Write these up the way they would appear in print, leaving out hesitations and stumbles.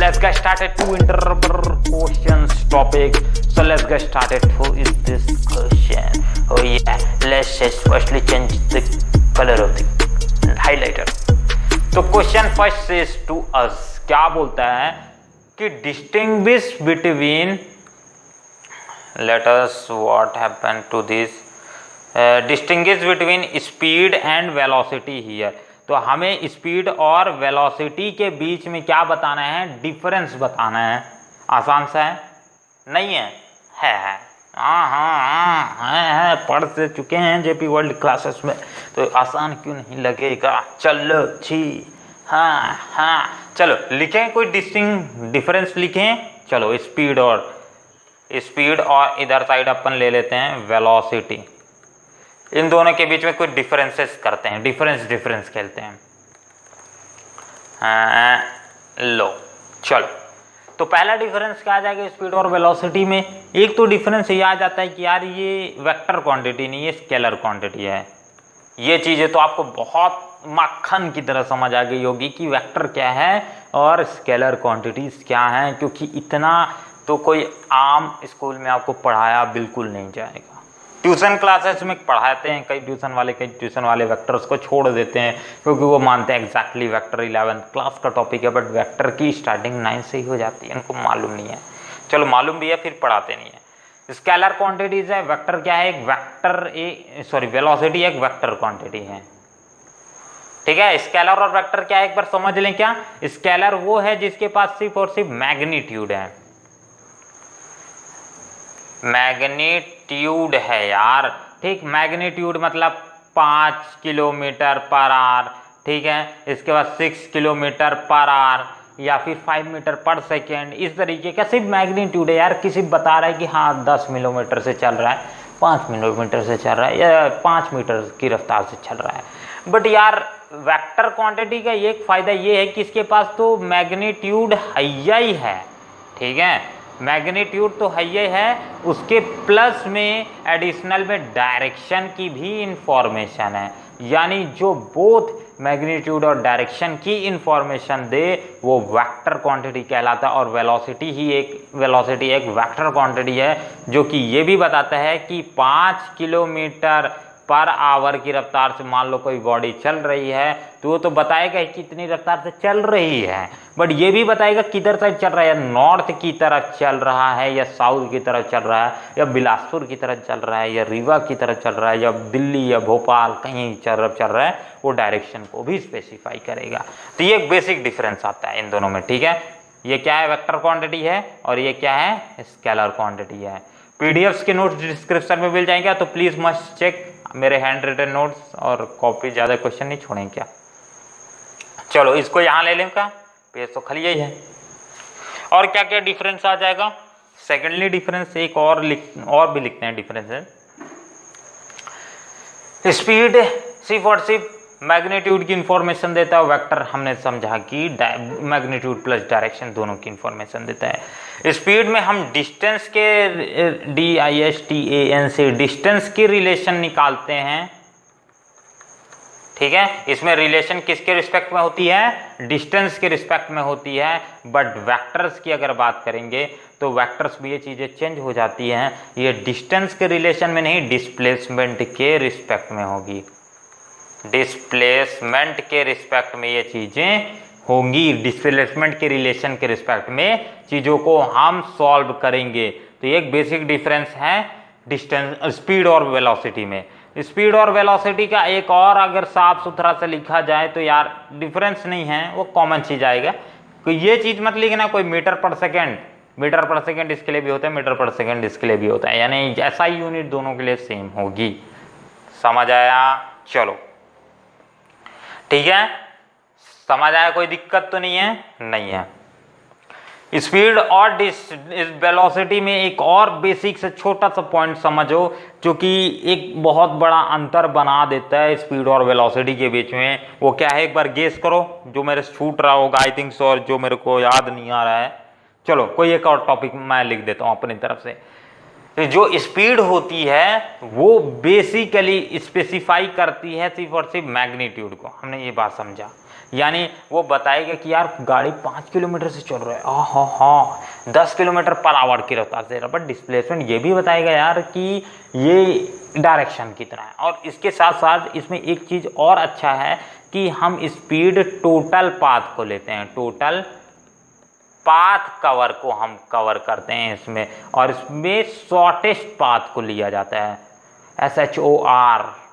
let's get started to interpret questions topic. So let's get started. Who is this question? Oh yeah, let's just firstly change the color of the highlighter. तो question first is to us, क्या बोलता है कि distinguish between, let us what happen to this, distinguish between speed and velocity here. तो हमें speed और velocity के बीच में क्या बताना है, डिफरेंस बताना है। आसान सा है, नहीं है? हाँ, पढ़ से चुके हैं जेपी वर्ल्ड क्लासेस में, तो आसान क्यों नहीं लगेगा। चलो जी, हाँ चलो लिखें, कोई डिफरेंस लिखें। चलो स्पीड और इधर साइड अपन ले लेते हैं वेलोसिटी। इन दोनों के बीच में कुछ डिफरेंसेस करते हैं, डिफरेंस खेलते हैं। लो चलो, तो पहला डिफरेंस क्या आ जाएगा स्पीड और वेलोसिटी में। एक तो डिफरेंस ये आ जाता है कि यार ये वेक्टर क्वांटिटी नहीं, ये स्केलर क्वांटिटी है। ये चीज़ें तो आपको बहुत मक्खन की तरह समझ आ गई होगी कि वेक्टर क्या है और स्केलर क्वांटिटीज क्या हैं, क्योंकि इतना तो कोई आम स्कूल में आपको पढ़ाया बिल्कुल नहीं जाएगा। ट्यूशन क्लासेस में पढ़ाते हैं कई ट्यूशन वाले वेक्टर्स को छोड़ देते हैं, क्योंकि वो मानते हैं एग्जैक्टली वेक्टर 11th क्लास का टॉपिक है, बट वेक्टर की स्टार्टिंग 9 से ही हो जाती है, उनको मालूम नहीं है। चलो मालूम भी है फिर पढ़ाते नहीं है। स्केलर क्वांटिटीज है, वेक्टर क्या है, वेलोसिटी एक वेक्टर क्वांटिटी है। ठीक है, स्केलर और वेक्टर क्या है एक बार समझ लें। क्या स्केलर वो है जिसके पास सिर्फ और सिर्फ मैग्नीट्यूड है, मैग्नीट्यूड है यार। ठीक, मैग्नीट्यूड मतलब 5 किलोमीटर पर आवर, ठीक है। इसके बाद 6 किलोमीटर पर आवर या फिर 5 मीटर पर सेकेंड, इस तरीके का सिर्फ मैग्नीट्यूड है यार। किसी बता रहा है कि हाँ 10 किलोमीटर से चल रहा है, 5 किलोमीटर से चल रहा है या 5 मीटर की रफ्तार से चल रहा है। बट यार वेक्टर क्वांटिटी का एक फ़ायदा ये है कि इसके पास तो मैग्नीट्यूड ही है, ठीक है, मैग्नीट्यूड तो है, उसके प्लस में एडिशनल में डायरेक्शन की भी इंफॉर्मेशन है। यानी जो बोथ मैग्नीट्यूड और डायरेक्शन की इंफॉर्मेशन दे वो वेक्टर क्वांटिटी कहलाता है। और वेलोसिटी एक वेक्टर क्वांटिटी है, जो कि ये भी बताता है कि 5 किलोमीटर पर आवर की रफ्तार से मान लो कोई बॉडी चल रही है, तो वो तो बताएगा कि कितनी रफ्तार से चल रही है, बट ये भी बताएगा किधर साइड चल रहा है, नॉर्थ की तरफ चल रहा है या साउथ की तरफ चल रहा है या बिलासपुर की तरफ चल रहा है या रीवा की तरफ चल रहा है या दिल्ली या भोपाल कहीं चल रहा है, वो डायरेक्शन को भी स्पेसिफाई करेगा। तो ये एक बेसिक डिफरेंस आता है इन दोनों में, ठीक है। ये क्या है, वेक्टर क्वांटिटी है, और ये क्या है, स्केलर क्वांटिटी है। पीडीएफ्स के नोट्स डिस्क्रिप्शन में मिल जाएंगे, तो प्लीज मस्ट चेक मेरे हैंड रिटन नोट्स, और कॉपी ज़्यादा क्वेश्चन नहीं छोड़ेंगे क्या। चलो इसको यहाँ ले लें, का पेज तो खाली यही है। और क्या क्या डिफरेंस आ जाएगा। सेकेंडली डिफरेंस एक और भी लिखते हैं डिफरेंस है। स्पीड सिर्फ और सिर्फ मैग्नीट्यूड की इंफॉर्मेशन देता है, वेक्टर हमने समझा कि मैग्नीट्यूड प्लस डायरेक्शन दोनों की इंफॉर्मेशन देता है। स्पीड में हम डिस्टेंस के DISTANS से डिस्टेंस की रिलेशन निकालते हैं, ठीक है। इसमें रिलेशन किसके रिस्पेक्ट में होती है, डिस्टेंस के रिस्पेक्ट में होती है। बट वेक्टर्स की अगर बात करेंगे तो वेक्टर्स में ये चीज़ें चेंज हो जाती हैं, ये डिस्टेंस के रिलेशन में नहीं, डिस्प्लेसमेंट के रिस्पेक्ट में होगी। डिस्प्लेसमेंट के रिस्पेक्ट में ये चीज़ें होंगी, डिस्प्लेसमेंट के रिलेशन के रिस्पेक्ट में चीज़ों को हम सॉल्व करेंगे। तो एक बेसिक डिफरेंस है डिस्टेंस, स्पीड और वेलोसिटी में। स्पीड और वेलोसिटी का एक और अगर साफ सुथरा से लिखा जाए तो यार डिफरेंस नहीं है, वो कॉमन चीज़ आएगा। कोई ये चीज़ मत लिखना कोई मीटर पर सेकेंड इसके लिए भी होता है, मीटर पर सेकेंड इसके लिए भी होता है, यानी ऐसा ही यूनिट दोनों के लिए सेम होगी। समझ आया? चलो ठीक है, समझ आया, कोई दिक्कत तो नहीं है? नहीं है। स्पीड और वेलोसिटी में एक और बेसिक से छोटा सा पॉइंट समझो, जो कि एक बहुत बड़ा अंतर बना देता है स्पीड और वेलोसिटी के बीच में। वो क्या है, एक बार गेस करो, जो मेरे छूट रहा होगा आई थिंक सो, और जो मेरे को याद नहीं आ रहा है। चलो कोई एक और टॉपिक मैं लिख देता हूँ अपनी तरफ से। जो स्पीड होती है वो बेसिकली स्पेसिफाई करती है सिर्फ और सिर्फ मैग्नीट्यूड को, हमने ये बात समझा। यानी वो बताएगा कि यार गाड़ी 5 किलोमीटर से चल रहा है, हाँ 10 किलोमीटर पर आवर की रफ्तार से, बट डिस्प्लेसमेंट ये भी बताएगा यार कि ये डायरेक्शन कितना है। और इसके साथ साथ इसमें एक चीज़ और अच्छा है कि हम स्पीड टोटल पाथ को लेते हैं, टोटल पाथ कवर को हम कवर करते हैं इसमें, और इसमें शॉर्टेस्ट पाथ को लिया जाता है, SHORTEST,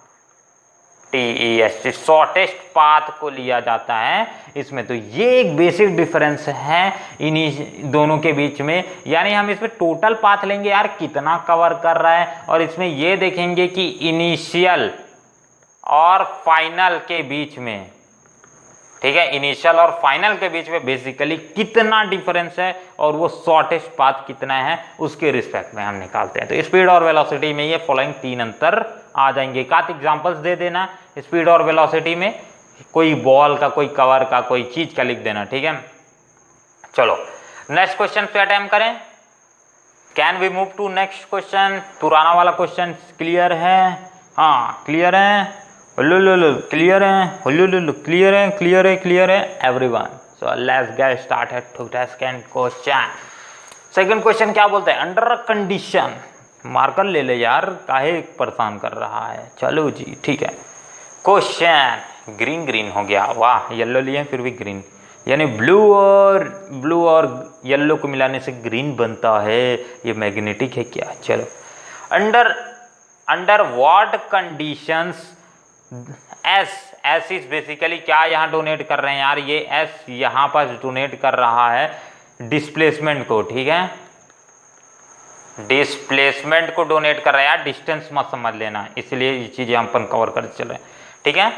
शॉर्टेस्ट पाथ को लिया जाता है इसमें। तो ये एक बेसिक डिफरेंस है इन्हीं दोनों के बीच में, यानी हम इसमें टोटल पाथ लेंगे यार कितना कवर कर रहा है, और इसमें ये देखेंगे कि इनिशियल और फाइनल के बीच में, ठीक है, इनिशियल और फाइनल के बीच में बेसिकली कितना डिफरेंस है और वो शॉर्टेस्ट पाथ कितना है उसके रिस्पेक्ट में हम निकालते हैं। तो स्पीड और वेलोसिटी में ये फॉलोइंग 3 अंतर आ जाएंगे। एक आध एग्जांपल्स दे देना स्पीड और वेलोसिटी में, कोई बॉल का, कोई कवर का, कोई चीज का लिख देना, ठीक है। चलो नेक्स्ट क्वेश्चन पे अटेम्प्ट करें। Can we move to next question? पुराना वाला क्वेश्चन क्लियर है? हाँ क्लियर है, क्लियर है, क्लियर है everyone. So let's get started to second question. Second question क्या बोलते हैं? अंडर कंडीशन, मार्कर ले ले यार, काहे परेशान कर रहा है। चलो जी ठीक है। क्वेश्चन ग्रीन हो गया, वाह, येलो लिए फिर भी ग्रीन, यानी ब्लू और येलो को मिलाने से ग्रीन बनता है, ये मैग्नेटिक है क्या? चलो, under what conditions S is basically क्या यहाँ डोनेट कर रहे हैं यार, ये एस यहाँ पर डोनेट कर रहा है डिस्प्लेसमेंट को, ठीक है, डिस्प्लेसमेंट को डोनेट कर रहा है यार, डिस्टेंस मत समझ लेना, इसलिए ये चीजें हम अपन कवर करते चल रहे हैं, ठीक है।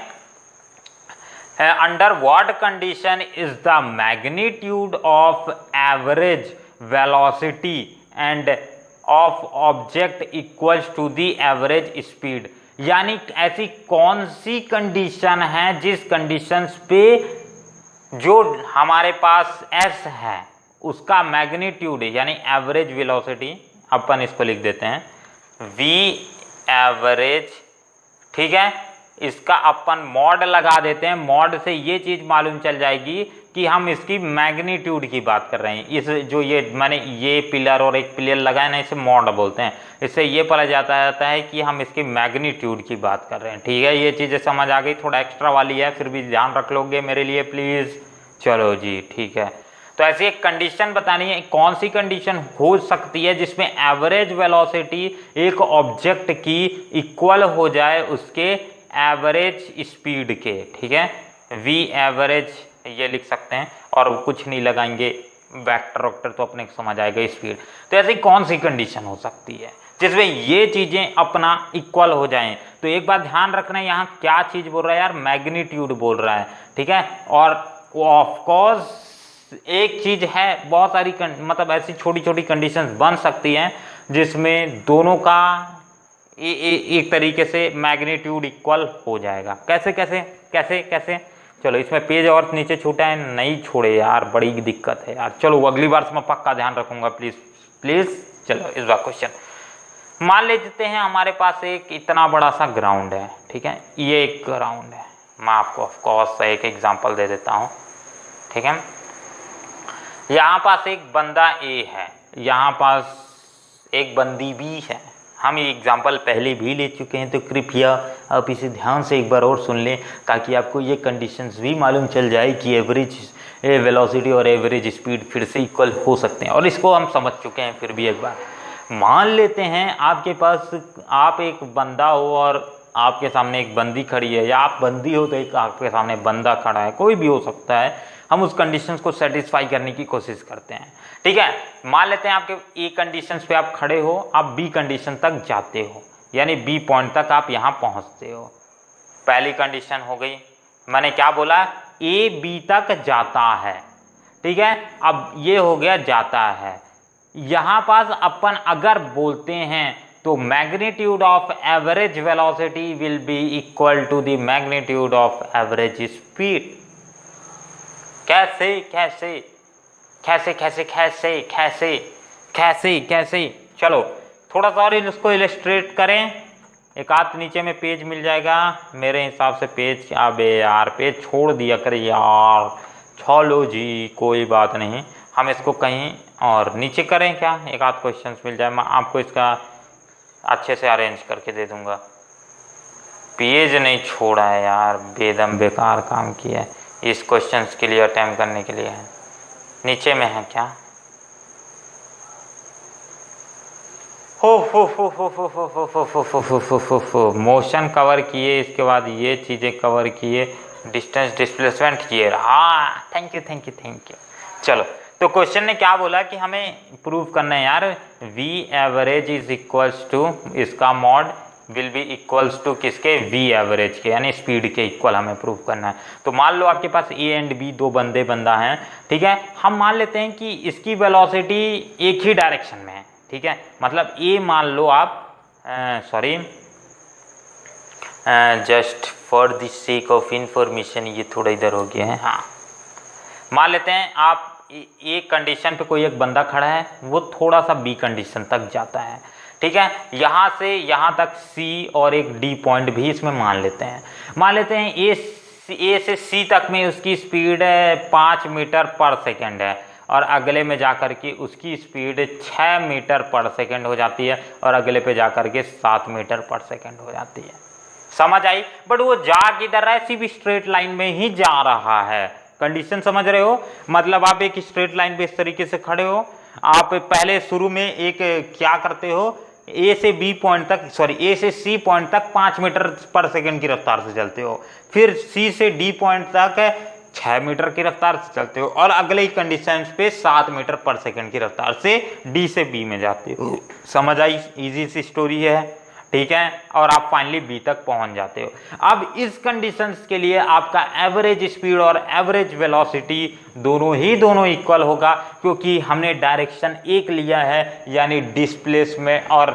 Under what condition is the magnitude of average velocity and of object equals to the average speed, यानी ऐसी कौन सी कंडीशन है जिस कंडीशंस पे जो हमारे पास एस है उसका मैग्नीट्यूड यानी एवरेज वेलोसिटी, अपन इसको लिख देते हैं वी एवरेज, ठीक है, इसका अपन मॉड लगा देते हैं, मॉड से ये चीज मालूम चल जाएगी कि हम इसकी मैग्नीट्यूड की बात कर रहे हैं। इस जो ये मैंने ये पिलर और एक पिलर लगाए ना, इसे मॉड बोलते हैं, इससे ये पता जाता है कि हम इसकी मैग्नीट्यूड की बात कर रहे हैं, ठीक है। ये चीज़ें समझ आ गई, थोड़ा एक्स्ट्रा वाली है, फिर भी ध्यान रख लोगे मेरे लिए प्लीज़। चलो जी ठीक है। तो ऐसी एक कंडीशन बतानी है, कौन सी कंडीशन हो सकती है जिसमें एवरेज वेलोसिटी एक ऑब्जेक्ट की इक्वल हो जाए उसके एवरेज स्पीड के, ठीक है, वी एवरेज ये लिख सकते हैं और कुछ नहीं लगाएंगे, वेक्टर तो अपने समझ आएगा स्पीड। तो ऐसी कौन सी कंडीशन हो सकती है जिसमें ये चीजें अपना इक्वल हो जाएं? तो एक बात ध्यान रखना है, यहाँ क्या चीज बोल रहा है यार, मैग्नीट्यूड बोल रहा है, ठीक है। और ऑफ कोर्स एक चीज है, बहुत सारी मतलब ऐसी छोटी छोटी कंडीशंस बन सकती हैं जिसमें दोनों का एक तरीके से मैग्नीट्यूड इक्वल हो जाएगा। कैसे कैसे कैसे कैसे? चलो, इसमें पेज और नीचे छूटा है, नहीं छोड़े यार, बड़ी दिक्कत है यार। चलो अगली बार से मैं पक्का ध्यान रखूंगा, प्लीज प्लीज। चलो इस बार क्वेश्चन मान लेते हैं हमारे पास एक इतना बड़ा सा ग्राउंड है, ठीक है, ये एक ग्राउंड है, मैं आपको ऑफ कोर्स एक एग्जांपल दे देता हूँ, ठीक है। यहाँ पास एक बंदा ए है, यहाँ पास एक बंदी बी है, हम ये एग्जाम्पल पहले भी ले चुके हैं, तो कृपया आप इसे ध्यान से एक बार और सुन लें ताकि आपको ये कंडीशंस भी मालूम चल जाए कि एवरेज वेलोसिटी और एवरेज स्पीड फिर से इक्वल हो सकते हैं, और इसको हम समझ चुके हैं। फिर भी एक बार मान लेते हैं आपके पास, आप एक बंदा हो और आपके सामने एक बंदी खड़ी है, या आप बंदी हो तो एक आपके सामने बंदा खड़ा है, कोई भी हो सकता है, हम उस कंडीशंस को सेटिस्फाई करने की कोशिश करते हैं, ठीक है। मान लेते हैं आपके ए कंडीशंस पे आप खड़े हो, आप बी कंडीशन तक जाते हो, यानी बी पॉइंट तक आप यहाँ पहुँचते हो। पहली कंडीशन हो गई, मैंने क्या बोला, ए बी तक जाता है, ठीक है। अब ये हो गया जाता है, यहाँ पास अपन अगर बोलते हैं तो magnitude of average velocity will be equal to the magnitude of average speed. कैसे कैसे कैसे कैसे कैसे कैसे कैसे कैसे? चलो थोड़ा सा और इसको इलस्ट्रेट करें, एक आध नीचे में पेज मिल जाएगा मेरे हिसाब से। पेज, अबे यार पेज छोड़ दिया कर यार, चलो जी कोई बात नहीं, हम इसको कहीं और नीचे करें क्या, एक आध क्वेश्चन मिल जाए, मैं आपको इसका अच्छे से अरेंज करके दे दूंगा। पेज नहीं छोड़ा है यार, बेदम बेकार काम किया है, इस क्वेश्चंस के लिए अटेम्प्ट करने के लिए है। नीचे में है क्या, हो मोशन कवर किए, इसके बाद ये चीज़ें कवर किए, डिस्टेंस डिस्प्लेसमेंट किए। हाँ thank you thank you thank you. चलो तो क्वेश्चन ने क्या बोला कि हमें प्रूव करना है यार, V average is equals to, इसका mod will be equals to किसके, वी एवरेज के, यानी स्पीड के इक्वल हमें प्रूव करना है। तो मान लो आपके पास ए एंड बी दो बंदा हैं, ठीक है, हम मान लेते हैं कि इसकी वेलोसिटी एक ही डायरेक्शन में है, ठीक है, मतलब ए मान लो आप, sorry just for the sake of information ये थोड़ा इधर हो गया है, हाँ मान लेते हैं आप एक कंडीशन पे कोई एक बंदा खड़ा है, वो थोड़ा सा बी कंडीशन तक जाता है, ठीक है, यहाँ से यहाँ तक सी और एक डी पॉइंट भी इसमें मान लेते हैं ए से सी तक में उसकी स्पीड 5 मीटर पर सेकेंड है, और अगले में जाकर के उसकी स्पीड 6 मीटर पर सेकेंड हो जाती है, और अगले पे जाकर के 7 मीटर पर सेकेंड हो जाती है। समझ आई? बट वो जा किधर रहा है, सीधी स्ट्रेट लाइन में ही जा रहा है। कंडीशन समझ रहे हो? मतलब आप एक स्ट्रेट लाइन पे इस तरीके से खड़े हो, आप पहले शुरू में एक क्या करते हो, ए से बी पॉइंट तक, सॉरी ए से सी पॉइंट तक 5 मीटर पर सेकेंड की रफ्तार से चलते हो, फिर सी से डी पॉइंट तक 6 मीटर की रफ्तार से चलते हो, और अगले ही कंडीशन पे 7 मीटर पर सेकेंड की रफ्तार से डी से बी में जाते हो। समझ आई? इजी सी स्टोरी है, ठीक है, और आप फाइनली बी तक पहुंच जाते हो। अब इस कंडीशंस के लिए आपका एवरेज स्पीड और एवरेज वेलोसिटी दोनों इक्वल होगा, क्योंकि हमने डायरेक्शन एक लिया है, यानी डिस्प्लेसमेंट, और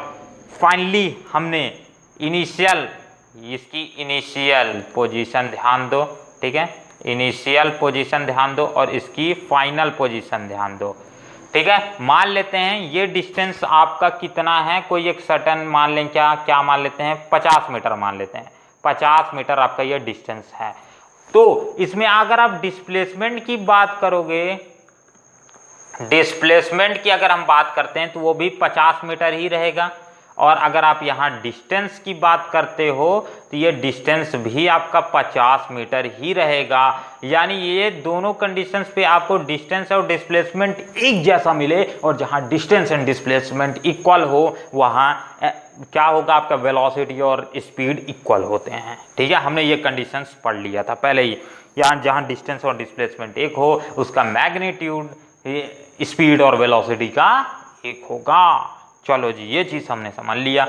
फाइनली हमने इसकी इनिशियल पोजीशन ध्यान दो, ठीक है, इनिशियल पोजीशन ध्यान दो, और इसकी फाइनल पोजीशन ध्यान दो, ठीक है। मान लेते हैं ये डिस्टेंस आपका कितना है, कोई एक सर्टेन मान लें, क्या मान लेते हैं, 50 मीटर मान लेते हैं, 50 मीटर आपका ये डिस्टेंस है। तो इसमें अगर आप डिस्प्लेसमेंट की बात करोगे, डिस्प्लेसमेंट की अगर हम बात करते हैं तो वो भी 50 मीटर ही रहेगा, और अगर आप यहाँ डिस्टेंस की बात करते हो तो ये डिस्टेंस भी आपका 50 मीटर ही रहेगा। यानी ये दोनों कंडीशंस पे आपको डिस्टेंस और डिस्प्लेसमेंट एक जैसा मिले, और जहाँ डिस्टेंस एंड डिस्प्लेसमेंट इक्वल हो वहाँ क्या होगा, आपका वेलोसिटी और स्पीड इक्वल होते हैं, ठीक है। हमने ये कंडीशंस पढ़ लिया था पहले ही, यहाँ जहाँ डिस्टेंस और डिस्प्लेसमेंट एक हो उसका मैग्नीट्यूड स्पीड और वेलोसिटी का एक होगा। चलो जी ये चीज़ हमने समझ लिया।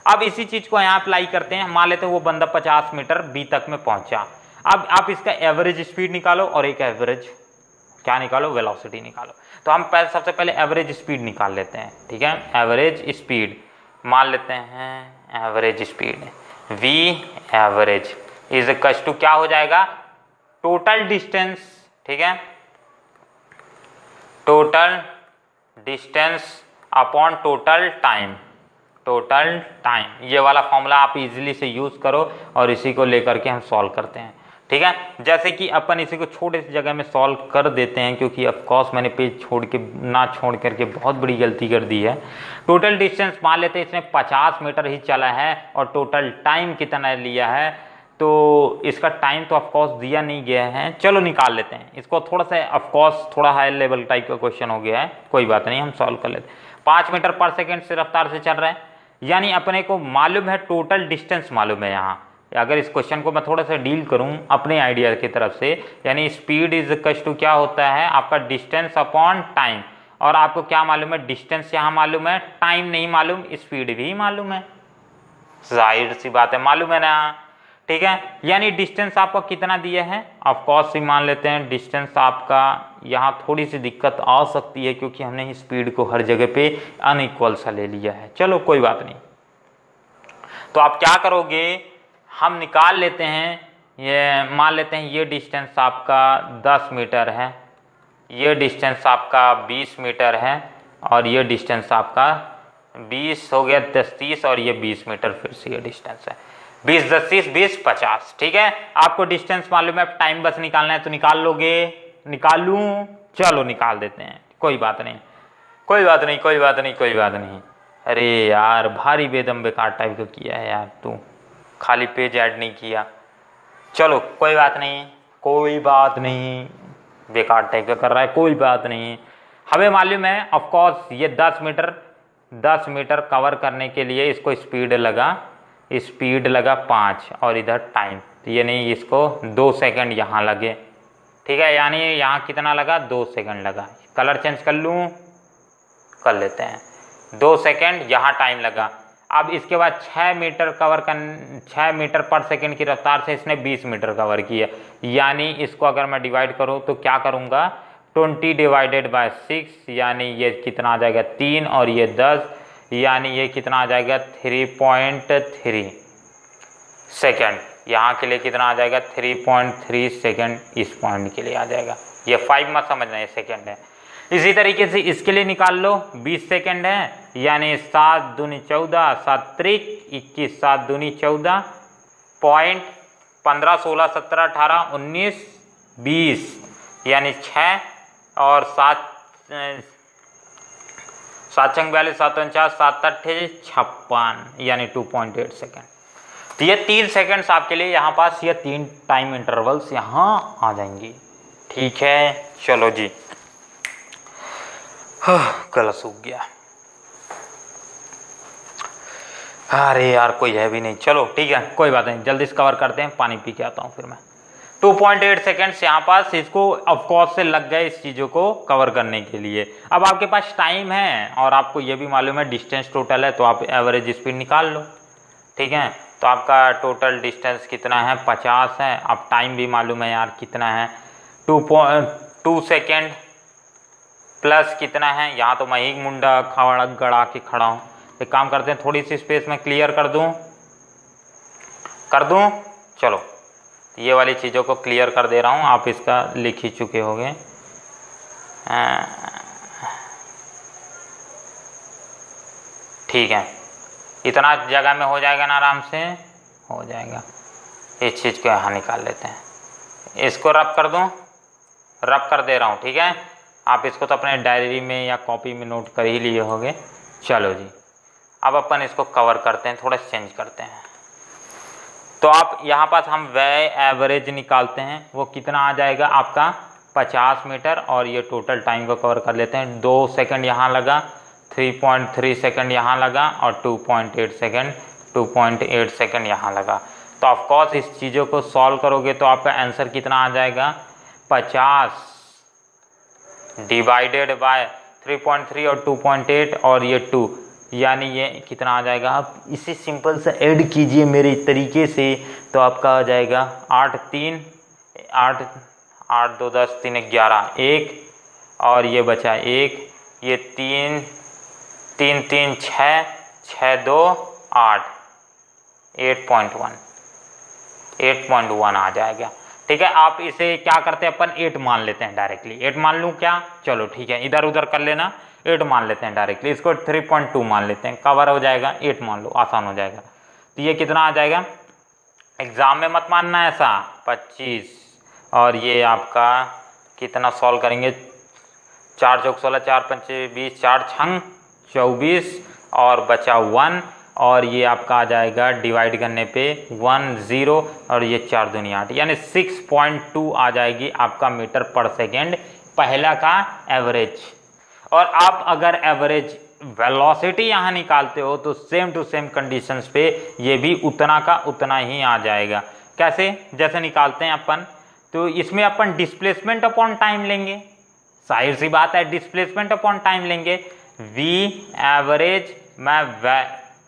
अब इसी चीज़ को यहाँ अप्लाई करते हैं। मान लेते हैं वो बंदा 50 मीटर बी तक में पहुंचा। अब आप इसका एवरेज स्पीड निकालो और एक एवरेज क्या निकालो, वेलोसिटी निकालो। तो हम सबसे पहले एवरेज स्पीड निकाल लेते हैं, ठीक है। एवरेज स्पीड मान लेते हैं, average speed V average is equal to क्या हो जाएगा, टोटल डिस्टेंस, ठीक है, total distance upon total time, total time. ये वाला फॉर्मूला आप इजीली से यूज़ करो और इसी को लेकर के हम सॉल्व करते हैं, ठीक है। जैसे कि अपन इसी को छोटे सी जगह में सॉल्व कर देते हैं, क्योंकि ऑफ कोर्स मैंने पेज छोड़ करके बहुत बड़ी गलती कर दी है। टोटल डिस्टेंस मान लेते हैं इसने 50 मीटर ही चला है, और टोटल टाइम कितना लिया है, तो इसका टाइम तो ऑफकोर्स दिया नहीं गया है, चलो निकाल लेते हैं इसको। थोड़ा सा ऑफकोर्स थोड़ा हाई लेवल टाइप का क्वेश्चन हो गया है, कोई बात नहीं, हम सॉल्व कर लेते हैं। 5 मीटर पर सेकेंड से रफ्तार से चल रहा है, यानी अपने को मालूम है टोटल डिस्टेंस मालूम है। यहाँ अगर इस क्वेश्चन को मैं थोड़ा सा डील करूँ अपने आइडिया की तरफ से, यानी स्पीड इज इक्वल टू क्या होता है आपका डिस्टेंस अपॉन टाइम, और आपको क्या मालूम है, डिस्टेंस यहाँ मालूम है, टाइम नहीं मालूम, स्पीड भी मालूम है, जाहिर सी बात है मालूम है ना, ठीक है। यानी डिस्टेंस आपका कितना दिया है, ऑफ कोर्स ही मान लेते हैं डिस्टेंस आपका, यहाँ थोड़ी सी दिक्कत आ सकती है क्योंकि हमने स्पीड को हर जगह पे अनइक्वल सा ले लिया है, चलो कोई बात नहीं। तो आप क्या करोगे, हम निकाल लेते हैं, ये मान लेते हैं ये डिस्टेंस आपका 10 मीटर है, ये डिस्टेंस आपका 20 मीटर है, और ये डिस्टेंस आपका 20 हो गया 10 30 और ये 20 मीटर फिर से ये डिस्टेंस है। 20 10 30 20 50। ठीक है, आपको डिस्टेंस मालूम है, अब टाइम बस निकालना है तो निकाल लोगे? निकाल लूँ? चलो निकाल देते हैं, कोई बात नहीं कोई बात नहीं कोई बात नहीं कोई बात नहीं। अरे यार भारी बेदम बेकार टाइप का किया है यार तू, खाली पेज ऐड नहीं किया। चलो कोई बात नहीं कोई बात नहीं, बेकार टाइप का कर रहा है, कोई बात नहीं। हमें मालूम है ऑफकोर्स ये 10 मीटर कवर करने के लिए इसको स्पीड लगा 5 और इधर टाइम, तो ये नहीं, इसको 2 सेकंड यहाँ लगे। ठीक है, यानी यहाँ कितना लगा? 2 सेकंड लगा। कलर चेंज कर लूँ? कर लेते हैं। 2 सेकंड यहाँ टाइम लगा। अब इसके बाद 6 मीटर पर सेकंड की रफ्तार से इसने 20 मीटर कवर किया, यानी इसको अगर मैं डिवाइड करूँ तो क्या करूँगा? 20 डिवाइडेड बाय 6, यानी ये कितना आ जाएगा? 3 और ये 10, यानी ये कितना आ जाएगा? 3.3 सेकंड। यहाँ के लिए कितना आ जाएगा? 3.3 सेकंड इस पॉइंट के लिए आ जाएगा। ये 5 मत समझना, ये सेकंड है। इसी तरीके से इसके लिए निकाल लो, 20 सेकंड है, यानी 7 दूनी 14, 7 त्रिक 21, 7 दूनी 14, पॉइंट 15 16 17 18 19 20, यानी 6 और 7 7 42 7 49 7 8 56, यानी 2.8 सेकंड। तो ये 3 सेकंड्स आपके लिए यहाँ पास, ये 3 टाइम इंटरवल्स यहाँ आ जाएंगी। ठीक है, चलो जी, गला सूख गया। अरे यार कोई है भी नहीं, चलो ठीक है कोई बात नहीं, जल्दी से कवर करते हैं, पानी पी के आता हूँ फिर मैं। 2.8 सेकेंड्स यहाँ पास इसको ऑफकोर्स से लग गए इस चीज़ों को कवर करने के लिए। अब आपके पास टाइम है और आपको ये भी मालूम है डिस्टेंस टोटल है, तो आप एवरेज स्पीड निकाल लो। ठीक है, तो आपका टोटल डिस्टेंस कितना है? 50 है। अब टाइम भी मालूम है यार कितना है? 2 सेकेंड प्लस कितना है? यहाँ तो मैं ही मुंडा गड़ा के खड़ा हूँ। एक काम करते हैं, थोड़ी सी स्पेस में क्लियर कर दूँ। चलो ये वाली चीज़ों को क्लियर कर दे रहा हूँ, आप इसका लिख ही चुके होंगे। ठीक है, इतना जगह में हो जाएगा ना, आराम से हो जाएगा। इस चीज़ को यहाँ निकाल लेते हैं, इसको रब कर दूँ, रब कर दे रहा हूँ। ठीक है, आप इसको तो अपने डायरी में या कॉपी में नोट कर ही लिए होंगे। चलो जी, अब अपन इसको कवर करते हैं, थोड़ा चेंज करते हैं। तो आप यहाँ पास हम वह एवरेज निकालते हैं, वो कितना आ जाएगा आपका? 50 मीटर, और ये टोटल टाइम को कवर कर लेते हैं। 2 सेकंड यहाँ लगा, 3.3 सेकंड यहाँ लगा और 2.8 सेकंड यहाँ लगा। तो ऑफकोर्स इस चीज़ों को सॉल्व करोगे तो आपका आंसर कितना आ जाएगा? 50 डिवाइडेड बाय 3.3 और 2.8 और ये 2, यानी ये कितना आ जाएगा? आप इसे सिंपल से ऐड कीजिए मेरे तरीके से, तो आपका आ जाएगा 8 3 8 8 2 10 3 11 1, और ये बचा 1, ये 3 3 3 6 6 2 8 8.1 आ जाएगा। ठीक है, आप इसे क्या करते हैं, अपन 8 मान लेते हैं डायरेक्टली। 8 मान लूँ क्या? चलो ठीक है, इधर उधर कर लेना, 8 मान लेते हैं डायरेक्टली। इसको 3.2 मान लेते हैं, कवर हो जाएगा। 8 मान लो, आसान हो जाएगा। तो ये कितना आ जाएगा? एग्जाम में मत मानना ऐसा, 25, और ये आपका कितना सॉल्व करेंगे? 4 चौक 16 4 5 20 4 छंग 24 और बचा 1, और ये आपका आ जाएगा डिवाइड करने पे 1 0 और ये 4 दूनी 8, यानी 6.2 आ जाएगी आपका मीटर पर सेकेंड, पहला का एवरेज। और आप अगर एवरेज वेलोसिटी यहाँ निकालते हो तो सेम टू सेम कंडीशंस पे ये भी उतना का उतना ही आ जाएगा। कैसे? जैसे निकालते हैं अपन, तो इसमें अपन डिस्प्लेसमेंट अपॉन टाइम लेंगे, जाहिर सी बात है डिस्प्लेसमेंट अपॉन टाइम लेंगे। वी एवरेज, मैं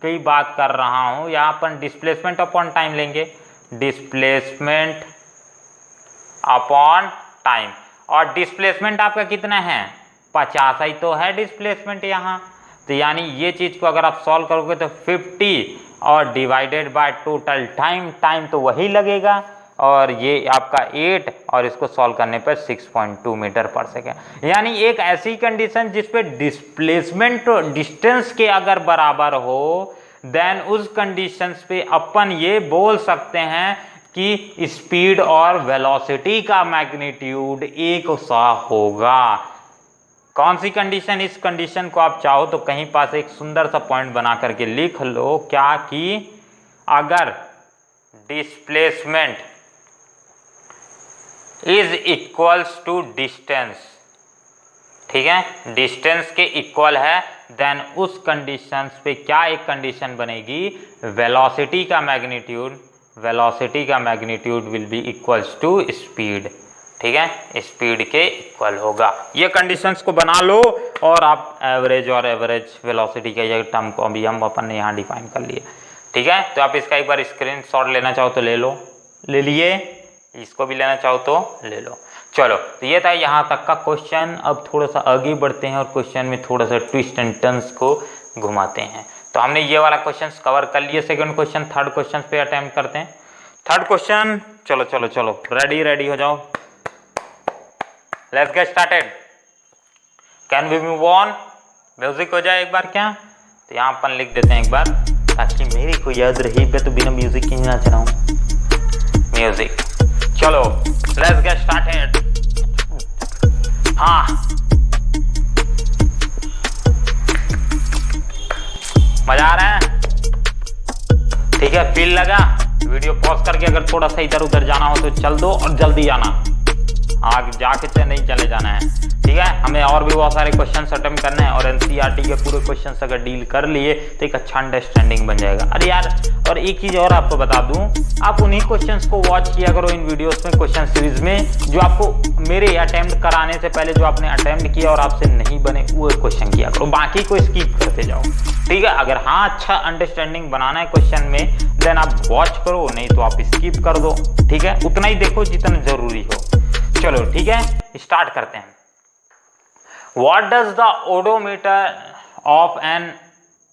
की बात कर रहा हूँ, यहाँ अपन डिस्प्लेसमेंट अपॉन टाइम लेंगे, डिस्प्लेसमेंट अपॉन टाइम। और डिस्प्लेसमेंट आपका कितना है? 50 ही तो है डिस्प्लेसमेंट यहाँ। तो यानी ये चीज़ को अगर आप सॉल्व करोगे तो 50 और divided by total time, time तो वही लगेगा। और ये आपका 8 और इसको सॉल्व करने पर 6.2 मीटर पर सेकेंड। यानी एक ऐसी कंडीशन जिस पे डिस्प्लेसमेंट डिस्टेंस के अगर बराबर हो देन उस कंडीशंस पे अपन ये बोल सकते हैं कि स्पीड और वेलोसिटी का मैग्नीट्यूड एक सा होगा। कौन सी कंडीशन? इस कंडीशन को आप चाहो तो कहीं पास एक सुंदर सा पॉइंट बना करके लिख लो, क्या कि अगर displacement is equals to distance, ठीक है, डिस्टेंस के इक्वल है, देन उस कंडीशंस पे क्या एक कंडीशन बनेगी, वेलोसिटी का magnitude will be equals to speed, ठीक है, स्पीड के इक्वल होगा। ये कंडीशंस को बना लो और आप एवरेज और एवरेज वेलोसिटी का ये टर्म को अभी हम अपन ने यहाँ डिफाइन कर लिया, ठीक है। तो आप इसका एक बार स्क्रीनशॉट लेना चाहो तो ले लो, ले लिए, इसको भी लेना चाहो तो ले लो। चलो, तो ये था यहाँ तक का क्वेश्चन। अब थोड़ा सा आगे बढ़ते हैं और क्वेश्चन में थोड़ा सा ट्विस्ट एंड टर्न्स को घुमाते हैं। तो हमने ये वाला क्वेश्चन कवर कर लिए। सेकंड क्वेश्चन, थर्ड क्वेश्चन पे अटेम्प्ट करते हैं। थर्ड क्वेश्चन, चलो चलो चलो, रेडी हो जाओ, let's get started. Can we move on? Music हो जाए एक बार क्या? तो यहाँ अपन लिख देते हैं एक बार ताकि मेरी को याद रही। मैं तो बिना म्यूजिक के ही नाच रहा हूँ। म्यूजिक, चलो लेट्स गेट स्टार्टेड। हाँ, मजा आ रहा है? ठीक है, फील लगा? वीडियो पॉज करके अगर थोड़ा सा इधर उधर जाना हो तो चल दो और जल्दी आना, आगे जाके नहीं चले जाना है, ठीक है। हमें और भी बहुत सारे क्वेश्चन अटेम्प्ट करने हैं और एनसीईआरटी के पूरे क्वेश्चन अगर डील कर लिए तो एक अच्छा अंडरस्टैंडिंग बन जाएगा। अरे यार, और एक चीज़ और आपको बता दूं, आप उन्हीं क्वेश्चंस को वॉच किया करो इन वीडियोस में, क्वेश्चन सीरीज में, जो आपको मेरे अटेम्प्ट कराने से पहले जो आपने अटेम्प्ट किया और आपसे नहीं बने वो क्वेश्चन किया करो, बाकी को स्किप करते जाओ, ठीक है। अगर हाँ अच्छा अंडरस्टैंडिंग बनाना है क्वेश्चन में देन आप वॉच करो, नहीं तो आप स्किप कर दो, ठीक है। उतना ही देखो जितना जरूरी हो। चलो ठीक है, स्टार्ट करते हैं। What does the odometer of an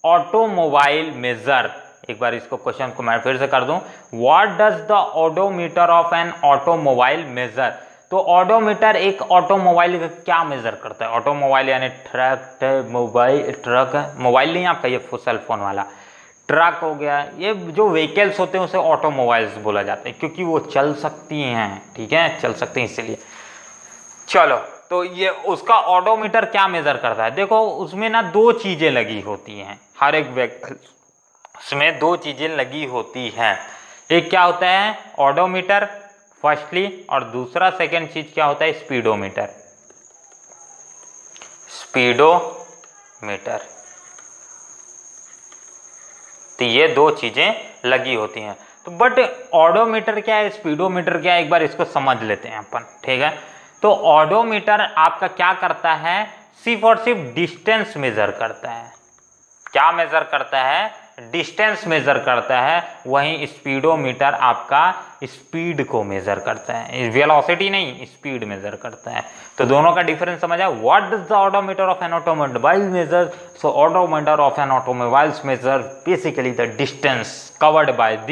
automobile measure? एक बार इसको क्वेश्चन को मैं फिर से कर दूं। What does the odometer of an automobile measure? तो ऑडोमीटर एक ऑटोमोबाइल का क्या मेजर करता है? ऑटोमोबाइल यानी ट्रक, मोबाइल, ट्रक, मोबाइल नहीं आपका ये सेल फोन वाला, ट्रक हो गया, ये जो व्हीकल्स होते हैं उसे ऑटोमोबाइल्स बोला जाता है क्योंकि वो चल सकती हैं, ठीक है, चल सकती हैं इसीलिए। चलो, तो ये उसका ऑडोमीटर क्या मेजर करता है? देखो उसमें ना दो चीजें लगी होती हैं, हर एक व्हीकल उसमें दो चीजें लगी होती हैं। एक क्या होता है? ऑडोमीटर फर्स्टली, और दूसरा सेकंड चीज क्या होता है? स्पीडोमीटर। स्पीडोमीटर, तो ये दो चीजें लगी होती हैं। तो बट ऑडोमीटर क्या है, स्पीडोमीटर क्या है, एक बार इसको समझ लेते हैं अपन, ठीक है। तो ऑडोमीटर आपका क्या करता है? सिर्फ और सिर्फ डिस्टेंस मेजर करता है। क्या मेजर करता है? डिस्टेंस मेजर करता है। वहीं स्पीडोमीटर आपका स्पीड को मेजर करता है, वेलोसिटी नहीं, स्पीड मेजर करता है। तो दोनों का डिफरेंस समझा? What does the odometer of an automobile measure? So odometer of an automobiles measure basically the distance covered by the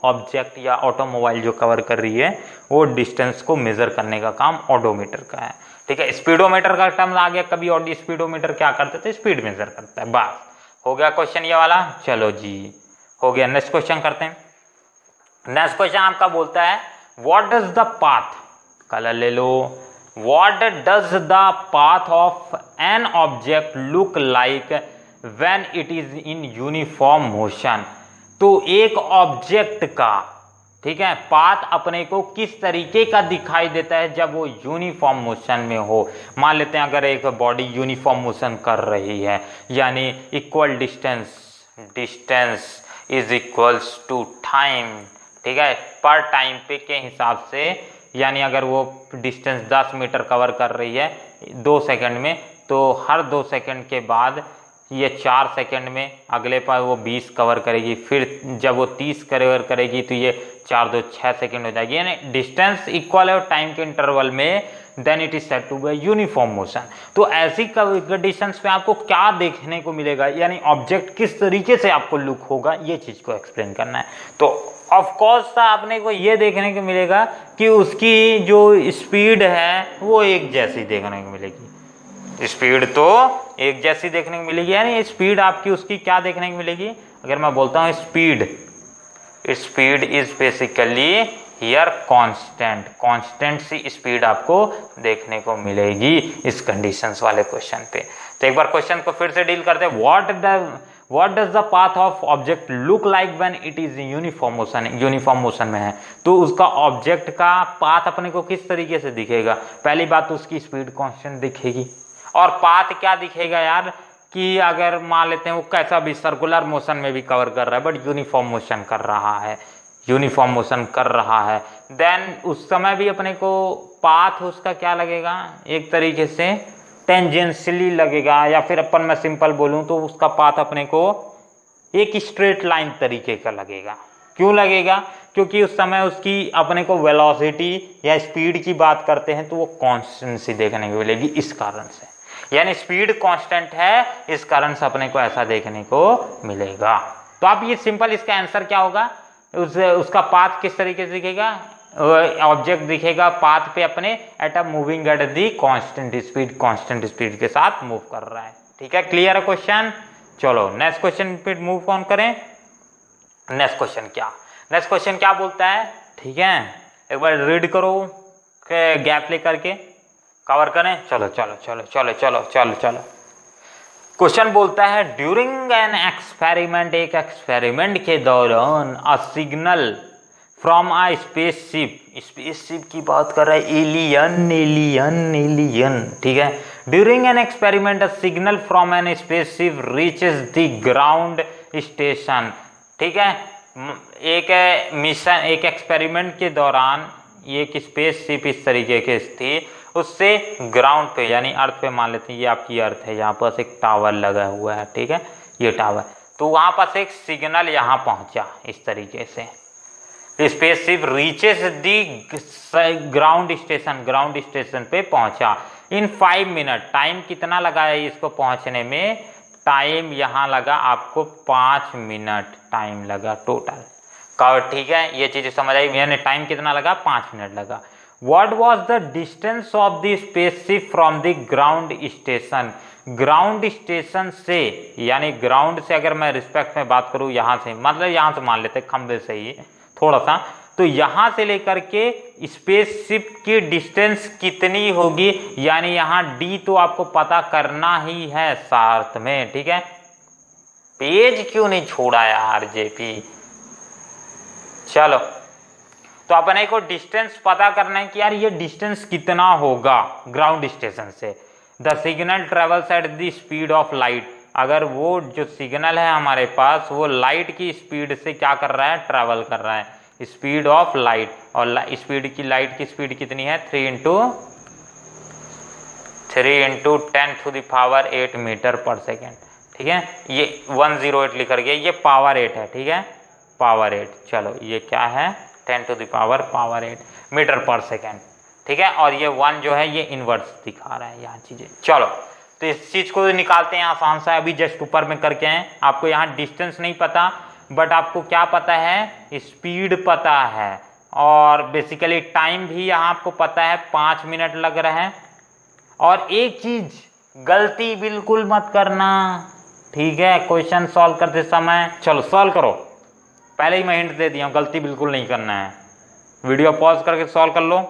object, या ऑटोमोबाइल जो कवर कर रही है वो डिस्टेंस को मेजर करने का काम ऑडोमीटर का है, ठीक है। स्पीडोमीटर का टर्म आ गया कभी, और स्पीडोमीटर क्या करते थे? स्पीड मेजर करता है। बस हो गया क्वेश्चन ये वाला। चलो जी, हो गया। नेक्स्ट क्वेश्चन करते हैं। नेक्स्ट क्वेश्चन आपका बोलता है what does the path, colour ले लो, what does the path of an object look like when it is in uniform motion? तो एक ऑब्जेक्ट का, ठीक है, पाथ अपने को किस तरीके का दिखाई देता है जब वो यूनिफॉर्म मोशन में हो? मान लेते हैं अगर एक बॉडी यूनिफॉर्म मोशन कर रही है, यानी equal distance is equals to time, ठीक है, पर टाइम पे के हिसाब से, यानी अगर वो डिस्टेंस 10 मीटर कवर कर रही है 2 सेकंड में, तो हर 2 सेकंड के बाद ये 4 सेकंड में अगले पर वो 20 कवर करेगी, फिर जब वो 30 कवर करेगी तो ये 4 2 6 सेकंड हो जाएगी, यानी डिस्टेंस इक्वल है टाइम के इंटरवल में, then it is said to be uniform motion. तो ऐसी कंडीशंस में आपको क्या देखने को मिलेगा, यानी ऑब्जेक्ट किस तरीके से आपको लुक होगा, ये चीज को एक्सप्लेन करना है। तो ऑफ कोर्स आपने को ये देखने को मिलेगा कि उसकी जो स्पीड है वो एक जैसी देखने को मिलेगी। स्पीड तो एक जैसी देखने को मिलेगी, यानी स्पीड आपकी उसकी क्या देखने को मिलेगी। अगर मैं बोलता हूँ speed is basically here constant सी स्पीड आपको देखने को मिलेगी इस कंडीशंस वाले क्वेश्चन पे। तो एक बार क्वेश्चन को फिर से डील करते हैं। What does the path of object look like when it is uniform motion में है। तो उसका ऑब्जेक्ट का पाथ अपने को किस तरीके से दिखेगा। पहली बात तो उसकी स्पीड कांस्टेंट दिखेगी, और पाथ क्या दिखेगा यार कि अगर मान लेते हैं वो कैसा भी सर्कुलर मोशन में भी कवर कर रहा है बट यूनिफॉर्म मोशन कर रहा है, देन उस समय भी अपने को पाथ उसका क्या लगेगा, एक तरीके से टेंजेंशियली लगेगा, या फिर अपन मैं सिंपल बोलूं तो उसका पाथ अपने को एक स्ट्रेट लाइन तरीके का लगेगा। क्यों लगेगा, क्योंकि उस समय उसकी अपने को वेलोसिटी या स्पीड की बात करते हैं तो वो कांस्टेंट सी देखने को मिलेगी इस कारण से, यानी स्पीड कांस्टेंट है इस कारण से अपने को ऐसा देखने को मिलेगा। तो आप ये सिंपल इसका आंसर क्या होगा, उसका पाथ किस तरीके से दिखेगा, ऑब्जेक्ट दिखेगा पाथ पे अपने at a moving at the constant speed के साथ मूव कर रहा है। ठीक है, क्लियर है क्वेश्चन। चलो नेक्स्ट क्वेश्चन पे मूव ऑन करें। नेक्स्ट क्वेश्चन क्या बोलता है, ठीक है, एक बार रीड करो, गैप लेकर के कवर करें। चलो क्वेश्चन बोलता है ड्यूरिंग एन एक्सपेरिमेंट, एक एक्सपेरिमेंट के दौरान a signal from a spaceship की बात कर रहा है, एलियन, ठीक है। During an experiment a signal from an spaceship reaches the ground station, ठीक है। एक एक्सपेरिमेंट के दौरान एक स्पेसशिप इस तरीके की थी, उससे ग्राउंड पे यानी अर्थ पे, मान लेते हैं ये आपकी अर्थ है, यहाँ पास एक टावर लगा हुआ है, ठीक है, ये टावर, तो वहाँ पास एक सिग्नल यहाँ पहुँचा इस तरीके से। स्पेसशिप रीचेस दी ग्राउंड स्टेशन पे पहुँचा इन 5 मिनट। टाइम कितना लगा है इसको पहुँचने में, टाइम यहाँ लगा आपको 5 मिनट टाइम लगा टोटल का, ठीक है, ये चीज़ समझ आई, यानी टाइम कितना लगा, 5 मिनट लगा। What was the distance of the spaceship from the ground station? Ground station से, यानी ग्राउंड से अगर मैं रिस्पेक्ट में बात करूँ यहाँ से, मतलब यहाँ से मान लेते खंबे से ही थोड़ा सा, तो यहाँ से लेकर के स्पेसशिप की डिस्टेंस कितनी होगी, यानी यहाँ डी तो आपको पता करना ही है साथ में, ठीक है। पेज क्यों नहीं छोड़ा यार जेपी। चलो तो अपने को डिस्टेंस पता करना है कि यार ये डिस्टेंस कितना होगा ग्राउंड स्टेशन से। The signal travels at the speed of light, अगर वो जो सिग्नल है हमारे पास वो लाइट की स्पीड से क्या कर रहा है, ट्रेवल कर रहा है, स्पीड ऑफ लाइट, और लाइट की स्पीड कितनी है, 3 इंटू 10⁸ मीटर पर सेकेंड, ठीक है। ये 108 लिख गया, ये पावर 8 है, ठीक है, पावर 8। चलो ये क्या है, 10⁸ मीटर पर सेकेंड, ठीक है, और ये 1 जो है ये इनवर्स दिखा रहा है यहाँ चीजें। चलो तो इस चीज को निकालते हैं आसान सा, अभी जस्ट ऊपर में करके हैं। आपको यहाँ डिस्टेंस नहीं पता बट आपको क्या पता है, स्पीड पता है, और बेसिकली टाइम भी यहाँ आपको पता है 5 मिनट लग रहे हैं। और एक चीज गलती बिल्कुल मत करना, ठीक है, क्वेश्चन सॉल्व करते समय। चलो सॉल्व करो, पहले ही मैं हिंट दे दिया हूँ, गलती बिल्कुल नहीं करना है। वीडियो पॉज करके सॉल्व कर लो।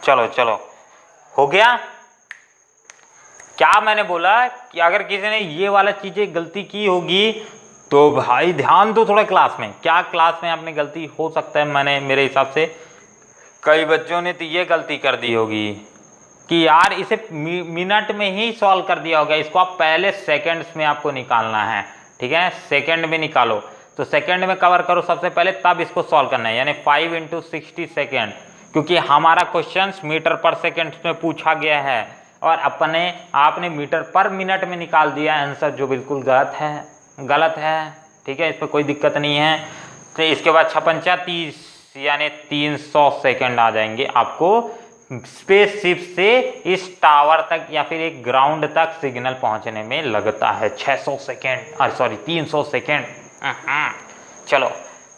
चलो हो गया। क्या मैंने बोला कि अगर किसी ने ये वाला चीजें गलती की होगी तो भाई ध्यान दो थोड़ा क्लास में। क्या क्लास में आपने गलती हो सकता है, मैंने मेरे हिसाब से कई बच्चों ने तो ये गलती कर दी होगी कि यार इसे मिनट में ही सॉल्व कर दिया होगा, इसको आप पहले सेकंड्स में आपको निकालना है, ठीक है, सेकंड में निकालो। तो सेकंड में कवर करो सबसे पहले, तब इसको सॉल्व करना है, यानी 5 × 60 सेकेंड, क्योंकि हमारा क्वेश्चन मीटर पर सेकेंड में पूछा गया है और आपने मीटर पर मिनट में निकाल दिया आंसर, जो बिल्कुल गलत है, ठीक है, इस पर कोई दिक्कत नहीं है। तो इसके बाद 56 30 यानी 300 सेकेंड आ जाएंगे आपको स्पेसशिप से इस टावर तक या फिर एक ग्राउंड तक सिग्नल पहुंचने में लगता है 300 सेकेंड। चलो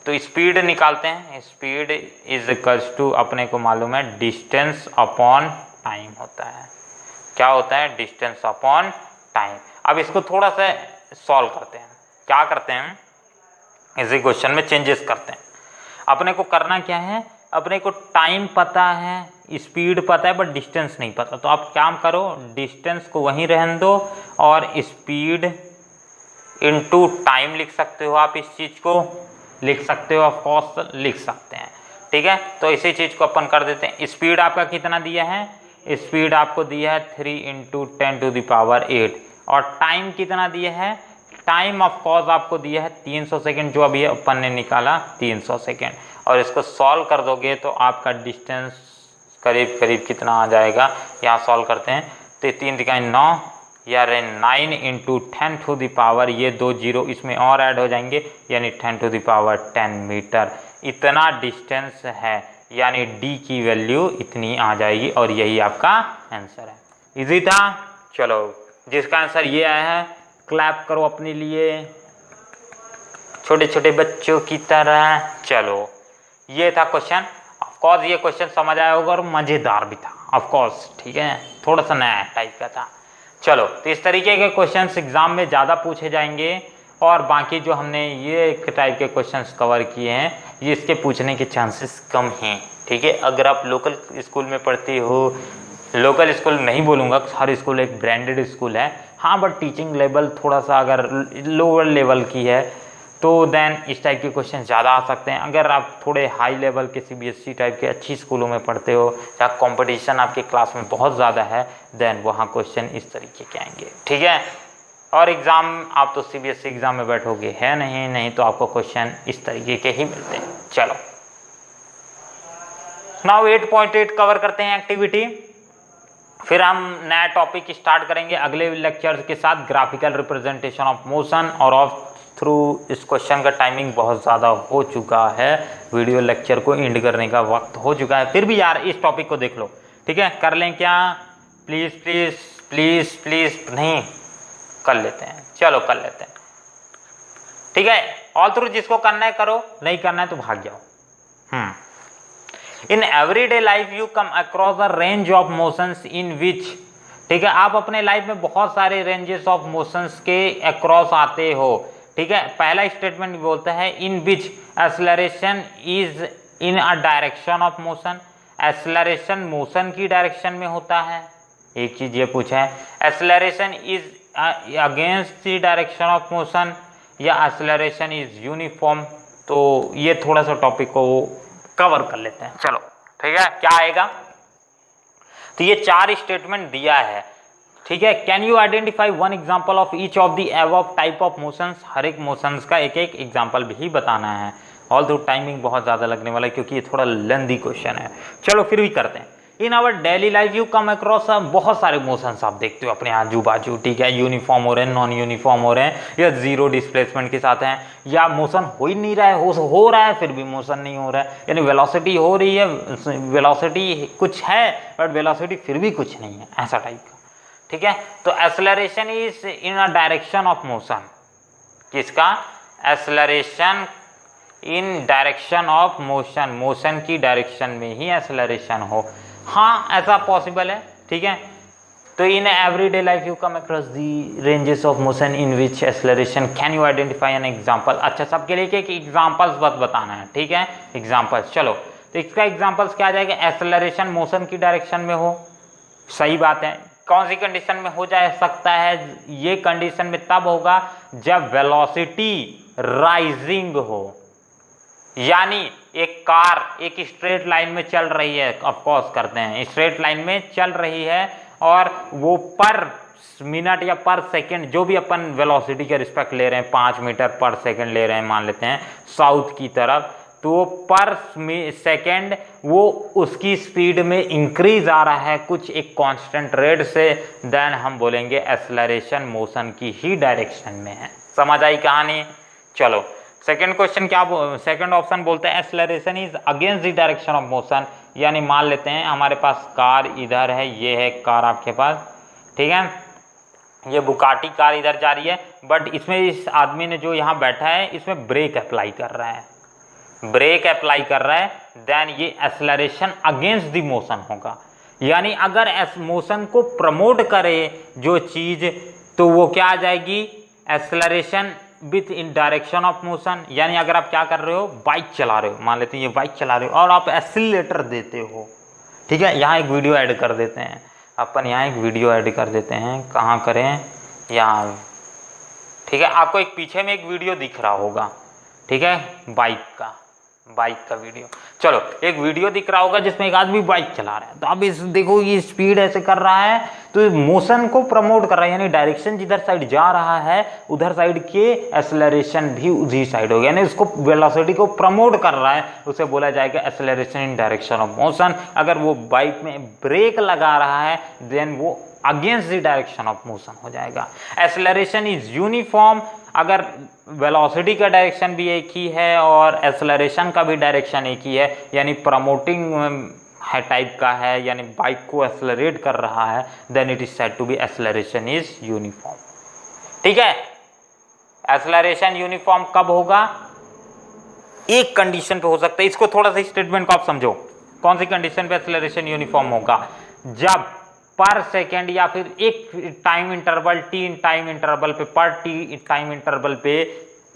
तो स्पीड निकालते हैं, स्पीड इज इक्वल्स टू अपने को मालूम है डिस्टेंस अपॉन टाइम होता है। क्या होता है? Distance upon time. अब इसको थोड़ा सा सॉल्व करते हैं। क्या करते हैं? इसी क्वेश्चन में चेंजेस करते हैं। अपने को करना क्या है? अपने को टाइम पता है, स्पीड पता है, बट डिस्टेंस नहीं पता। तो आप काम करो, डिस्टेंस को वहीं रहने दो और स्पीड इनटू टाइम लिख सकते हो। आप इस चीज़ को लिख सकते हो, ऑफ कोर्स लिख सकते हैं, ठीक है। तो इसी चीज़ को अपन कर देते हैं। स्पीड आपका कितना दिया है? स्पीड आपको दिया है 3 × 10⁸ और टाइम कितना दिया है? टाइम ऑफ कोर्स आपको दिया है 300 सेकेंड, जो अभी अपन ने निकाला 300 सेकेंड। और इसको सॉल्व कर दोगे तो आपका डिस्टेंस करीब करीब कितना आ जाएगा? यहाँ सॉल्व करते हैं तो 3 × 9 या 9 × 10⁻, ये 2 जीरो इसमें और ऐड हो जाएंगे, यानी 10⁻10 मीटर। इतना डिस्टेंस है, यानी डी की वैल्यू इतनी आ जाएगी और यही आपका आंसर है। इजी था? चलो, जिसका आंसर ये आया है क्लैप करो अपने लिए, छोटे छोटे बच्चों की तरह। चलो, ये था क्वेश्चन। ऑफकोर्स ये क्वेश्चन समझ आया होगा और मज़ेदार भी था, ऑफकोर्स, ठीक है, थोड़ा सा नया टाइप का था। चलो, तो इस तरीके के क्वेश्चंस एग्जाम में ज़्यादा पूछे जाएंगे और बाकी जो हमने ये टाइप के क्वेश्चंस कवर किए हैं, ये इसके पूछने के चांसेस कम हैं, ठीक है। अगर आप लोकल स्कूल में पढ़ते हो, लोकल स्कूल नहीं बोलूँगा, हर स्कूल एक ब्रांडेड स्कूल है, हाँ, बट टीचिंग लेवल थोड़ा सा अगर लोअर लेवल की है तो देन इस टाइप के क्वेश्चन ज़्यादा आ सकते हैं। अगर आप थोड़े हाई लेवल के CBSE टाइप के अच्छी स्कूलों में पढ़ते हो या कंपटीशन आपके क्लास में बहुत ज़्यादा है, देन वहाँ क्वेश्चन इस तरीके के आएंगे, ठीक है। और एग्ज़ाम आप तो CBSE एग्ज़ाम में बैठोगे, है नहीं तो आपको क्वेश्चन इस तरीके के ही मिलते हैं। चलो, नाउ 8.8 कवर करते हैं एक्टिविटी, फिर हम नया टॉपिक स्टार्ट करेंगे अगले लेक्चर के साथ, ग्राफिकल रिप्रेजेंटेशन ऑफ मोशन और ऑफ थ्रू। इस क्वेश्चन का टाइमिंग बहुत ज़्यादा हो चुका है, वीडियो लेक्चर को एंड करने का वक्त हो चुका है, फिर भी यार इस टॉपिक को देख लो, ठीक है। कर लें क्या? प्लीज़ प्लीज़ प्लीज़ प्लीज़, नहीं कर लेते हैं, चलो कर लेते हैं, ठीक है। ऑल थ्रू जिसको करना है करो, नहीं करना है तो भाग जाओ। In everyday life you come across a range of motions in which, ठीक है, आप अपने लाइफ में बहुत सारे रेंजेस ऑफ मोशंस के अक्रॉस आते हो, ठीक है। पहला स्टेटमेंट बोलता है in which acceleration is in a direction of motion, acceleration motion की डायरेक्शन में होता है। एक चीज ये पूछा है, acceleration is against the direction of motion या एक्सेलरेशन इज यूनिफॉर्म। तो ये थोड़ा सा टॉपिक को कवर कर लेते हैं, चलो, ठीक है। क्या आएगा? तो ये 4 स्टेटमेंट दिया है, ठीक है। Can you identify one example of each of the above type of motions, हर एक मोशंस का एक एक एग्जांपल भी बताना है। ऑल्दो टाइमिंग बहुत ज़्यादा लगने वाला है क्योंकि ये थोड़ा लेंथी क्वेश्चन है, चलो फिर भी करते हैं। In our daily life you come across, बहुत सारे मोशंस आप देखते हो अपने आजू बाजू, ठीक है। यूनिफॉर्म हो रहे हैं, नॉन यूनिफॉर्म हो रहे हैं, या जीरो डिस्प्लेसमेंट के साथ हैं, या मोशन हो ही नहीं रहा है, हो रहा है फिर भी मोशन नहीं हो रहा है, यानी वेलोसिटी हो रही है, वेलोसिटी कुछ है बट वेलोसिटी फिर भी कुछ नहीं है, ऐसा टाइप का, ठीक है। तो acceleration is in a direction of motion, किसका? Acceleration in direction of motion, motion की डायरेक्शन में ही एक्सेलरेशन हो, हाँ ऐसा पॉसिबल है, ठीक है। तो इन everyday life you come across the ranges of motion in which acceleration, can you identify an example. अच्छा, सबके लिए एक एग्जांपल्स बस बताना है, ठीक है, एग्जांपल्स। चलो, तो इसका एग्जांपल्स क्या आ जाएगा? एक्सेलरेशन मोशन की डायरेक्शन में हो, सही बात है। कौन सी कंडीशन में हो जा सकता है? ये कंडीशन में तब होगा जब वेलोसिटी राइजिंग हो, यानी एक कार एक स्ट्रेट लाइन में चल रही है, ऑफ कोर्स करते हैं, स्ट्रेट लाइन में चल रही है और वो पर मिनट या पर सेकंड जो भी अपन वेलोसिटी के रिस्पेक्ट ले रहे हैं, 5 मीटर पर सेकंड ले रहे हैं मान लेते हैं साउथ की तरफ, तो पर सेकंड वो उसकी स्पीड में इंक्रीज आ रहा है कुछ एक कांस्टेंट रेट से, देन हम बोलेंगे एक्सेलरेशन मोशन की ही डायरेक्शन में है। समझ आई कहानी? चलो, सेकंड क्वेश्चन क्या, सेकंड ऑप्शन बोलते हैं acceleration is against the direction of motion, यानी मान लेते हैं हमारे पास कार इधर है, ये है कार आपके पास, ठीक है, ये बुगाटी कार इधर जा रही है, बट इसमें इस आदमी ने जो यहाँ बैठा है इसमें ब्रेक अप्लाई कर रहा है, ब्रेक अप्लाई कर रहा है, देन ये एक्सेलरेशन अगेंस्ट द मोशन होगा। यानी अगर मोशन को प्रमोट करे जो चीज, तो वो क्या आ जाएगी, acceleration with in direction of motion. यानी अगर आप क्या कर रहे हो, बाइक चला रहे हो, मान लेते हैं ये बाइक चला रहे हो और आप एक्सीलरेटर देते हो, ठीक है। यहाँ एक वीडियो ऐड कर देते हैं अपन, यहाँ एक वीडियो ऐड कर देते हैं, कहाँ करें, यहाँ, ठीक है। आपको एक पीछे में एक वीडियो दिख रहा होगा, ठीक है, बाइक का वीडियो। चलो, एक वीडियो दिख रहा होगा जिसमें एक आदमी बाइक चला रहा है। तो अब इस देखो, ये स्पीड ऐसे कर रहा है तो मोशन को प्रमोट कर रहा है, यानी डायरेक्शन जिधर साइड जा रहा है उधर साइड के एक्सेलरेशन भी उसी साइड होगा, यानी उसको वेलोसिटी को प्रमोट कर रहा है, उसे बोला जाएगा acceleration in direction of motion. अगर वो बाइक में ब्रेक लगा रहा है देन वो against the direction of motion हो जाएगा। एक्सेलरेशन इज यूनिफॉर्म, अगर वेलोसिटी का डायरेक्शन भी एक ही है और एक्सेलरेशन का भी डायरेक्शन एक ही है, यानी प्रमोटिंग है टाइप का है, यानी बाइक को एक्सेलरेट कर रहा है, then it is said to be acceleration is uniform, ठीक है। एक्सेलरेशन यूनिफॉर्म कब होगा, एक कंडीशन पे हो सकता है। इसको थोड़ा सा स्टेटमेंट को आप समझो, कौन सी कंडीशन पे एक्सेलरेशन यूनिफॉर्म होगा, जब पर सेकेंड या फिर एक time interval T time interval पे, पर टी टाइम इंटरवल पे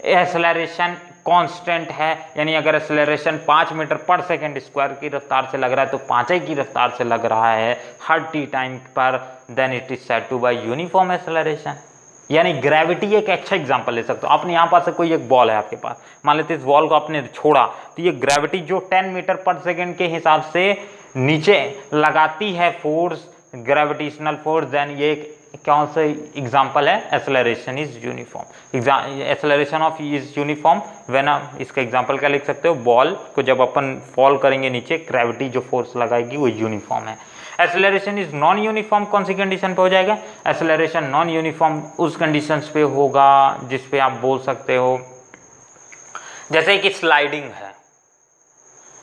एक्सेलरेशन कांस्टेंट है। यानी अगर एक्सेलरेशन 5 मीटर पर सेकेंड स्क्वायर की रफ्तार से लग रहा है तो 5 की रफ्तार से लग रहा है हर टी टाइम पर, then it is said to be uniform acceleration. यानी ग्रेविटी एक अच्छा एग्जांपल ले सकते हो। आपने यहाँ पास से कोई एक बॉल है आपके पास, मान लेते इस बॉल को आपने छोड़ा तो ये ग्रेविटी जो 10 मीटर पर सेकेंड के हिसाब से नीचे लगाती है फोर्स, ग्रेविटेशनल फोर्स, देन ये कौन सा एग्जांपल है, acceleration is uniform. Acceleration of is uniform when, इसका एग्जांपल क्या लिख सकते हो, बॉल को जब अपन फॉल करेंगे नीचे, ग्रेविटी जो फोर्स लगाएगी वो यूनिफॉर्म है। एक्सेलरेशन इज नॉन यूनिफॉर्म कौन सी कंडीशन पे हो जाएगा, एक्सेलरेशन नॉन यूनिफॉर्म उस कंडीशंस पे होगा जिसपे आप बोल सकते हो, जैसे कि स्लाइडिंग है,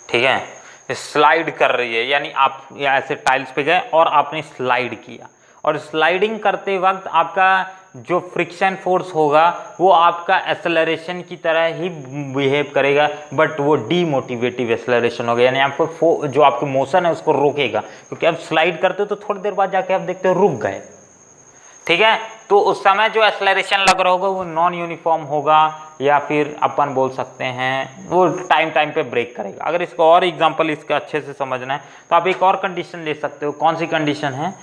ठीक है, स्लाइड कर रही है, यानी आप ऐसे टाइल्स पे गए और आपने स्लाइड किया, और स्लाइडिंग करते वक्त आपका जो फ्रिक्शन फोर्स होगा वो आपका एक्सेलरेशन की तरह ही बिहेव करेगा, बट वो डीमोटिवेटिव एक्सेलरेशन होगा, यानी आपको जो आपको मोशन है उसको रोकेगा, क्योंकि आप स्लाइड करते हो तो थोड़ी देर बाद जाके आप देखते हो रुक गए, ठीक है। तो उस समय जो एक्सेलरेशन लग रहा होगा वो नॉन यूनिफॉर्म होगा, या फिर अपन बोल सकते हैं वो टाइम पे ब्रेक करेगा। अगर इसको और एग्जांपल इसका अच्छे से समझना है तो आप एक और कंडीशन ले सकते हो। कौन सी कंडीशन है,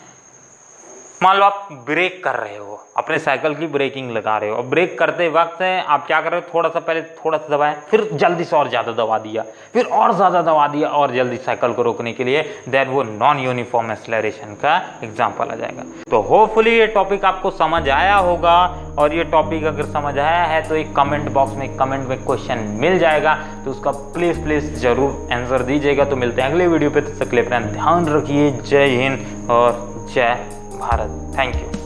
मान लो आप ब्रेक कर रहे हो, अपने साइकिल की ब्रेकिंग लगा रहे हो, और ब्रेक करते वक्त आप क्या कर रहे हो, थोड़ा सा पहले थोड़ा सा दबाया, फिर जल्दी से और ज़्यादा दबा दिया, फिर और ज़्यादा दबा दिया और जल्दी साइकिल को रोकने के लिए, देन वो नॉन यूनिफॉर्म एक्सेलरेशन का एग्जांपल आ जाएगा। तो होपफुली ये टॉपिक आपको समझ आया होगा, और ये टॉपिक अगर समझ आया है तो एक कमेंट बॉक्स में कमेंट में क्वेश्चन मिल जाएगा, तो उसका प्लीज़ जरूर आंसर दीजिएगा। तो मिलते हैं अगले वीडियो पे, तब तक के लिए अपना ध्यान रखिए। जय हिंद और जय भारत। Thank you.